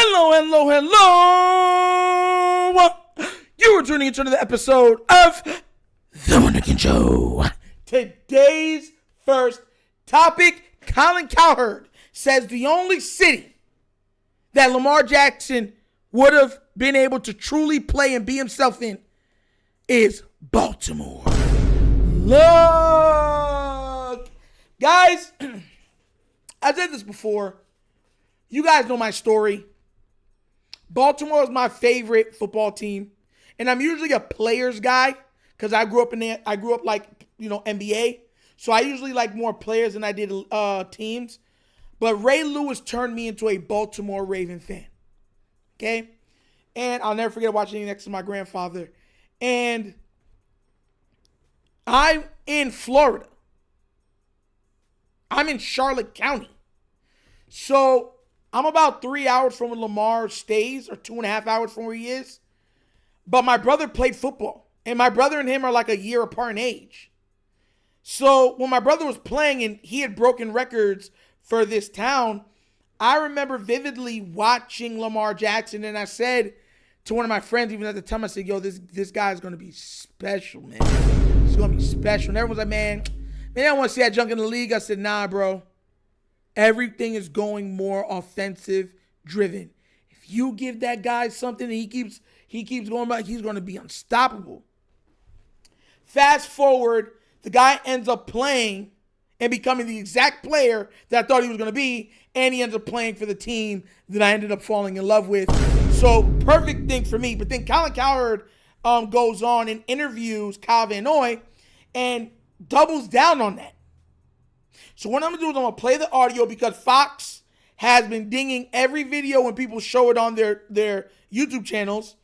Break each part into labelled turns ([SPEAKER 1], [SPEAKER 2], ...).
[SPEAKER 1] Hello, hello, hello. You are tuning into the episode of The Wunderkind Show. Today's first topic, Colin Cowherd says the only city that Lamar Jackson would have been able to truly play and be himself in is Baltimore. Look, guys, I said this before. You guys know my story. Baltimore is my favorite football team, and I'm usually a players guy because I grew up NBA. So I usually like more players than I did teams. But Ray Lewis turned me into a Baltimore Raven fan. Okay? And I'll never forget watching it next to my grandfather. And I'm in Florida. I'm in Charlotte County. So I'm about 3 hours from where Lamar stays, or 2.5 hours from where he is. But my brother played football. And my brother and him are like a year apart in age. So when my brother was playing and he had broken records for this town, I remember vividly watching Lamar Jackson. And I said to one of my friends, even at the time, I said, yo, this guy is going to be special, man. He's going to be special. And everyone's like, man, I don't want to see that junk in the league. I said, nah, bro. Everything is going more offensive driven. If you give that guy something and he keeps going back, he's going to be unstoppable. Fast forward, the guy ends up playing and becoming the exact player that I thought he was going to be, and he ends up playing for the team that I ended up falling in love with. So perfect thing for me. But then Colin Cowherd goes on and interviews Kyle Van Noy and doubles down on that. So what I'm going to do is I'm going to play the audio because Fox has been dinging every video when people show it on their YouTube channels.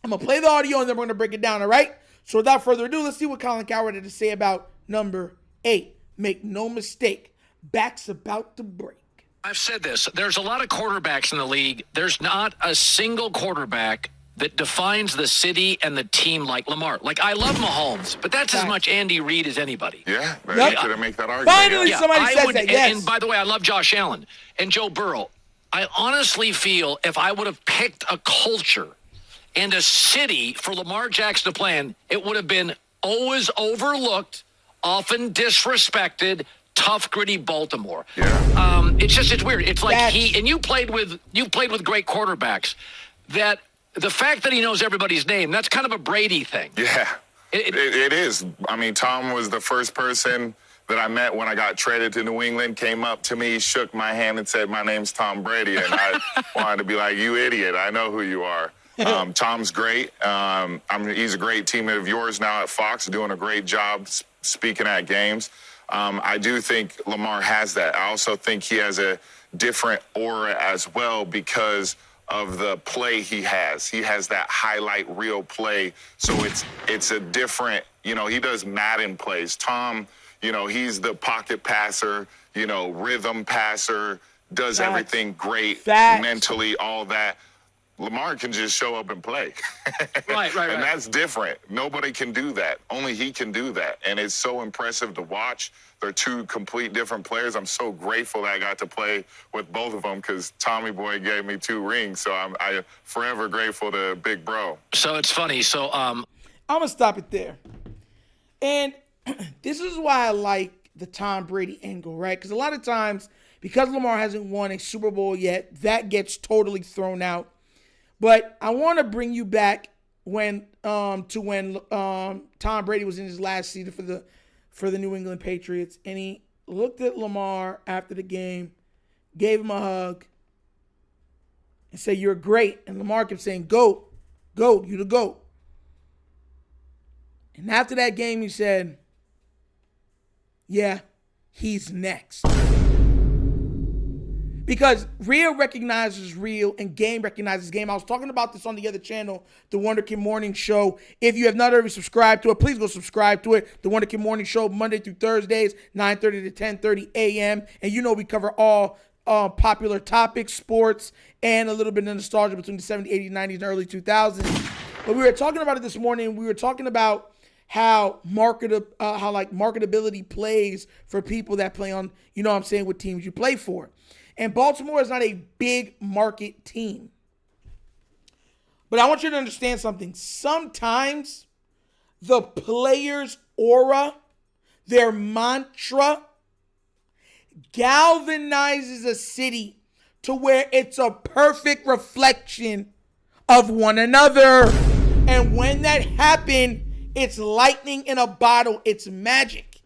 [SPEAKER 1] I'm going to play the audio and then we're going to break it down, all right? So without further ado, let's see what Colin Cowherd had to say about number 8. Make no mistake, back's about to break.
[SPEAKER 2] I've said this. There's a lot of quarterbacks in the league. There's not a single quarterback that defines the city and the team like Lamar. Like, I love Mahomes, but that's as much Andy Reid as anybody.
[SPEAKER 3] Yeah,
[SPEAKER 1] Yep.
[SPEAKER 3] you could make that argument.
[SPEAKER 1] Finally, somebody says that, yes.
[SPEAKER 2] And by the way, I love Josh Allen and Joe Burrow. I honestly feel if I would have picked a culture and a city for Lamar Jackson to play in, it would have been always overlooked, often disrespected, tough, gritty Baltimore.
[SPEAKER 3] Yeah.
[SPEAKER 2] It's weird. It's like you played with great quarterbacks. That the fact that he knows everybody's name, that's kind of a Brady thing.
[SPEAKER 3] Yeah, it is. I mean, Tom was the first person that I met when I got traded to New England, came up to me, shook my hand and said, my name's Tom Brady. And I wanted to be like, you idiot, I know who you are. Tom's great. He's a great teammate of yours now at Fox, doing a great job speaking at games. I do think Lamar has that. I also think he has a different aura as well because of the play he has. He has that highlight reel play. So it's a different, he does Madden plays. Tom, he's the pocket passer, rhythm passer, does everything great mentally, all that. Lamar can just show up and play.
[SPEAKER 2] Right.
[SPEAKER 3] And that's different. Nobody can do that. Only he can do that. And it's so impressive to watch. They're two complete different players. I'm so grateful that I got to play with both of them because Tommy Boy gave me 2 rings. So I'm forever grateful to Big Bro.
[SPEAKER 2] So it's funny. So
[SPEAKER 1] I'm going to stop it there. And this is why I like the Tom Brady angle, right? Because a lot of times, because Lamar hasn't won a Super Bowl yet, that gets totally thrown out. But I want to bring you back when Tom Brady was in his last season for the New England Patriots, and he looked at Lamar after the game, gave him a hug, and said, "You're great." And Lamar kept saying, "Goat, you the GOAT." And after that game, he said, "Yeah, he's next." Because real recognizes real and game recognizes game. I was talking about this on the other channel, The Wunderkind Morning Show. If you have not already subscribed to it, please go subscribe to it. The Wunderkind Morning Show, Monday through Thursdays, 9:30 to 10:30 a.m. And we cover all popular topics, sports, and a little bit of nostalgia between the 70s, 80s, 90s, and early 2000s. But we were talking about it this morning. We were talking about how marketability plays for people that play on, what teams you play for. And Baltimore is not a big market team. But I want you to understand something. Sometimes the player's aura, their mantra, galvanizes a city to where it's a perfect reflection of one another. And when that happens, it's lightning in a bottle. It's magic.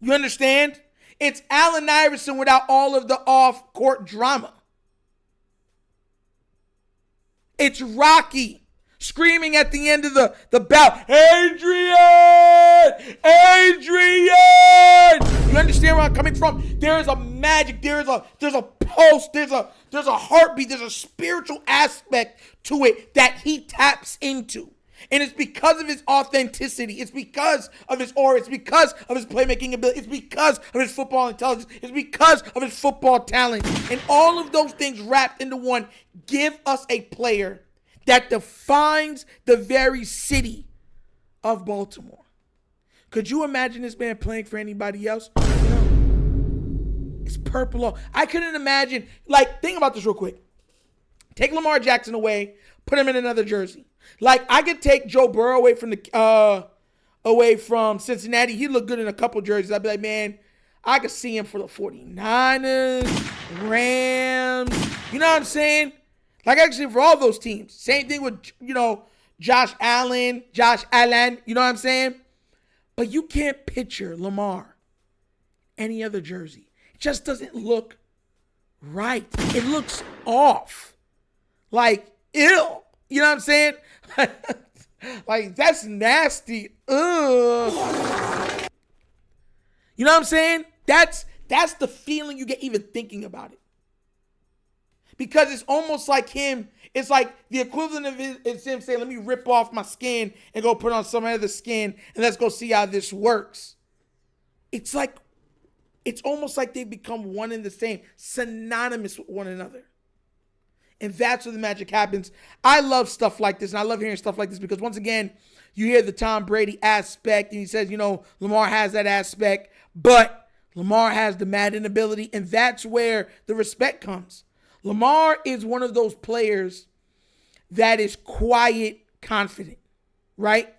[SPEAKER 1] You understand? It's Allen Iverson without all of the off-court drama. It's Rocky screaming at the end of the bout, Adrian! Adrian! You understand where I'm coming from? There is a magic, there's a pulse, there's a heartbeat, there's a spiritual aspect to it that he taps into. And it's because of his authenticity. It's because of his aura. It's because of his playmaking ability. It's because of his football intelligence. It's because of his football talent. And all of those things wrapped into one give us a player that defines the very city of Baltimore. Could you imagine this man playing for anybody else? No. It's purple. I couldn't imagine. Like, think about this real quick. Take Lamar Jackson away, put him in another jersey. Like, I could take Joe Burrow away from Cincinnati. He'd look good in a couple jerseys. I'd be like, man, I could see him for the 49ers, Rams. You know what I'm saying? Like, actually, for all those teams. Same thing with, Josh Allen. You know what I'm saying? But you can't picture Lamar any other jersey. It just doesn't look right. It looks off. Like, ill. You know what I'm saying? Like, that's nasty. Ugh. You know what I'm saying? That's the feeling you get even thinking about it. Because it's almost like him. It's like the equivalent of it is him saying, let me rip off my skin and go put on some other skin and let's go see how this works. It's almost like they become one and the same, synonymous with one another. And that's where the magic happens. I love stuff like this, and I love hearing stuff like this because, once again, you hear the Tom Brady aspect, and he says, Lamar has that aspect, but Lamar has the Madden ability, and that's where the respect comes. Lamar is one of those players that is quiet, confident, right?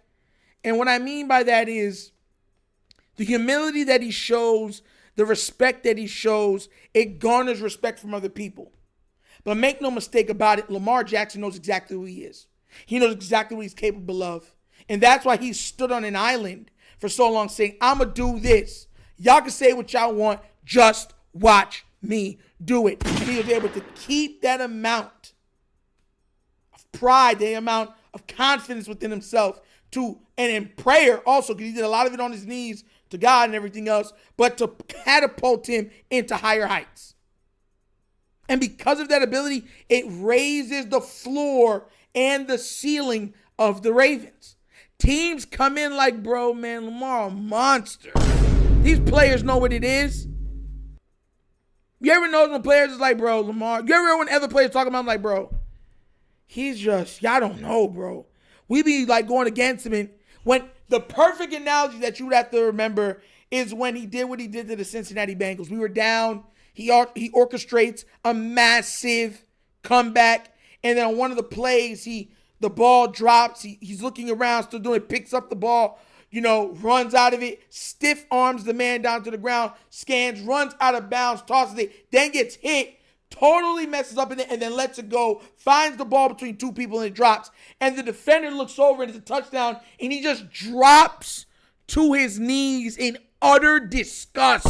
[SPEAKER 1] And what I mean by that is the humility that he shows, the respect that he shows, it garners respect from other people. But make no mistake about it, Lamar Jackson knows exactly who he is. He knows exactly what he's capable of. And that's why he stood on an island for so long saying, I'm going to do this. Y'all can say what y'all want. Just watch me do it. And he was able to keep that amount of pride, the amount of confidence within himself and in prayer also, because he did a lot of it on his knees to God and everything else, but to catapult him into higher heights. And because of that ability, it raises the floor and the ceiling of the Ravens. Teams come in like, bro, man, Lamar a monster. These players know what it is. You ever know when players is like, bro, Lamar? You ever when other players talk about him like, bro, he's just, y'all don't know, bro. We be like going against him. And when the perfect analogy that you would have to remember is when he did what he did to the Cincinnati Bengals. We were down. He orchestrates a massive comeback, and then on one of the plays, the ball drops. He's looking around, still doing it, picks up the ball, runs out of it, stiff arms the man down to the ground, scans, runs out of bounds, tosses it, then gets hit, totally messes up in it, and then lets it go, finds the ball between two people, and it drops. And the defender looks over, and it's a touchdown, and he just drops to his knees in utter disgust.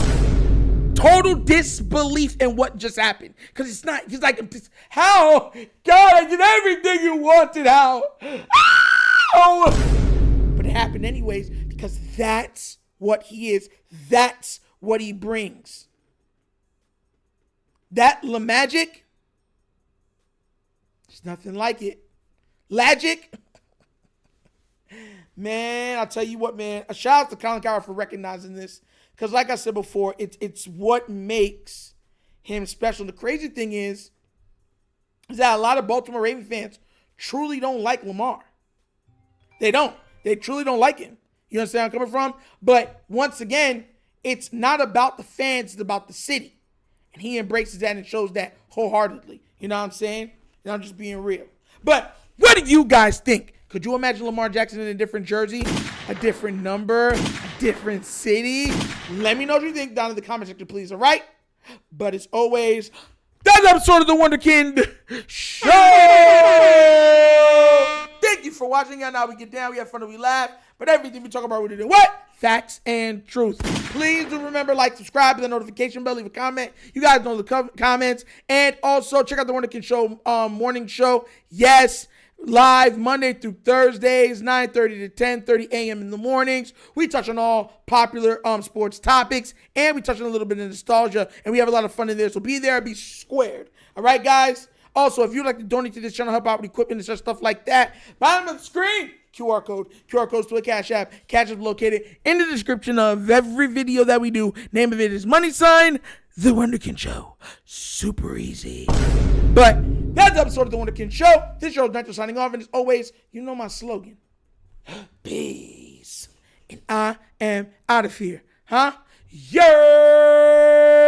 [SPEAKER 1] Total disbelief in what just happened. Because it's not, he's like, how? God, I did everything you wanted, how? But it happened anyways because that's what he is. That's what he brings. That Magic, there's nothing like it. Lagic, man, I'll tell you what, man. A shout out to Colin Cowherd for recognizing this. Because like I said before, it's what makes him special. The crazy thing is that a lot of Baltimore Ravens fans truly don't like Lamar. They don't. They truly don't like him. You understand where I'm coming from? But once again, it's not about the fans, it's about the city. And he embraces that and shows that wholeheartedly. You know what I'm saying? And I'm just being real. But what do you guys think? Could you imagine Lamar Jackson in a different jersey, a different number, a different city? Let me know what you think down in the comment section, please, all right? But as always, that's episode of The Wunderkind Show! Thank you for watching. And now we get down, we have fun, and we laugh. But everything we talk about, we do what? Facts and truth. Please do remember, like, subscribe, to the notification bell, leave a comment. You guys know the comments. And also, check out The Wunderkind Show morning show. Yes, live Monday through Thursdays, 9:30 to 10:30 a.m. in the mornings. We touch on all popular sports topics, and we touch on a little bit of nostalgia, and we have a lot of fun in there. So be there, be squared. All right, guys? Also, if you'd like to donate to this channel, help out with equipment and such stuff like that, bottom of the screen, QR codes to a Cash App. Cash App located in the description of every video that we do. Name of it is $, The Wunderkind Show. Super easy. But that's the episode of The Wunderkind Show. This show is Nitro signing off, and as always, you know my slogan. Peace. And I am out of here. Huh? Yeah.